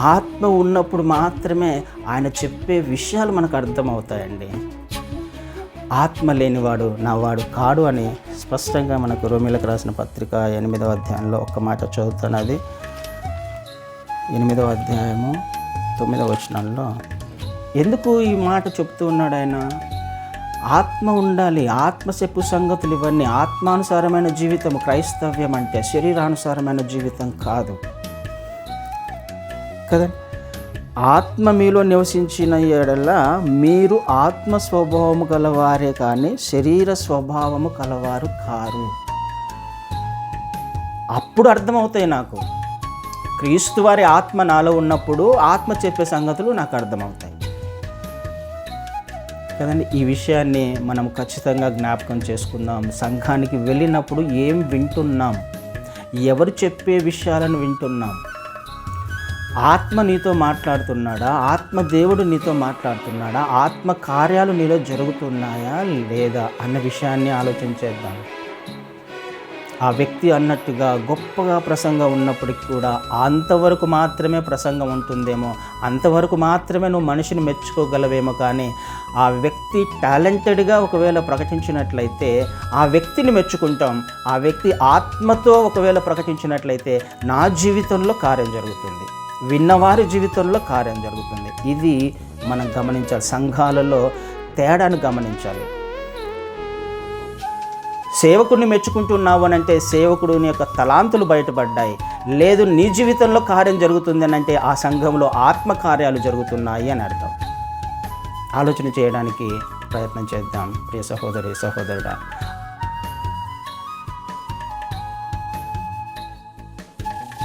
ఆత్మ ఉన్నప్పుడు మాత్రమే ఆయన చెప్పే విషయాలు మనకు అర్థమవుతాయండి. ఆత్మ లేనివాడు నా వాడు కాడు అని స్పష్టంగా మనకు రోమీయులకు రాసిన పత్రిక 8వ అధ్యాయంలో ఒక్క మాట చదువుతాను. అది 8వ అధ్యాయము 9వ వచనంలో ఎందుకు ఈ మాట చెప్తూ ఉన్నాడు ఆయన? ఆత్మ ఉండాలి, ఆత్మ చెప్పు సంగతులు ఇవన్నీ. ఆత్మానుసారమైన జీవితం క్రైస్తవ్యం అంటే శరీరానుసారమైన జీవితం కాదు కదా. ఆత్మ మీలో నివసించిన ఎడల మీరు ఆత్మ స్వభావము గలవారే కానీ శరీర స్వభావము కలవారు కారు. అప్పుడు అర్థమవుతాయి నాకు. క్రీస్తు వారి ఆత్మ నాలో ఉన్నప్పుడు ఆత్మ చెప్పే సంగతులు నాకు అర్థమవుతాయి కదండి. ఈ విషయాన్ని మనం ఖచ్చితంగా జ్ఞాపకం చేసుకుందాం. సంఘానికి వెళ్ళినప్పుడు ఏం వింటున్నాం, ఎవరు చెప్పే విషయాలను వింటున్నాం, ఆత్మ నీతో మాట్లాడుతున్నాడా, ఆత్మ దేవుడు నీతో మాట్లాడుతున్నాడా, ఆత్మ కార్యాలు నీలో జరుగుతున్నాయా లేదా అన్న విషయాన్ని ఆలోచించేద్దాం. ఆ వ్యక్తి అన్నట్టుగా గొప్పగా ప్రసంగం ఉన్నప్పటికీ కూడా అంతవరకు మాత్రమే ప్రసంగం ఉంటుందేమో, అంతవరకు మాత్రమే నువ్వు మనిషిని మెచ్చుకోగలవేమో. కానీ ఆ వ్యక్తి టాలెంటెడ్గా ఒకవేళ ప్రకటించినట్లయితే ఆ వ్యక్తిని మెచ్చుకుంటాం. ఆ వ్యక్తి ఆత్మతో ఒకవేళ ప్రకటించినట్లయితే నా జీవితంలో కార్యం జరుగుతుంది, విన్నవారి జీవితంలో కార్యం జరుగుతుంది. ఇది మనం గమనించాలి. సంఘాలలో తేడాను గమనించాలి. సేవకుడిని మెచ్చుకుంటున్నావు అని అంటే సేవకుడిని యొక్క తలాంతులు బయటపడ్డాయి. లేదు నీ జీవితంలో కార్యం జరుగుతుంది అని అంటే ఆ సంఘంలో ఆత్మ కార్యాలు జరుగుతున్నాయి అని అర్థం. ఆలోచన చేయడానికి ప్రయత్నం చేద్దాం ప్రియ సహోదరి సహోదరుడా.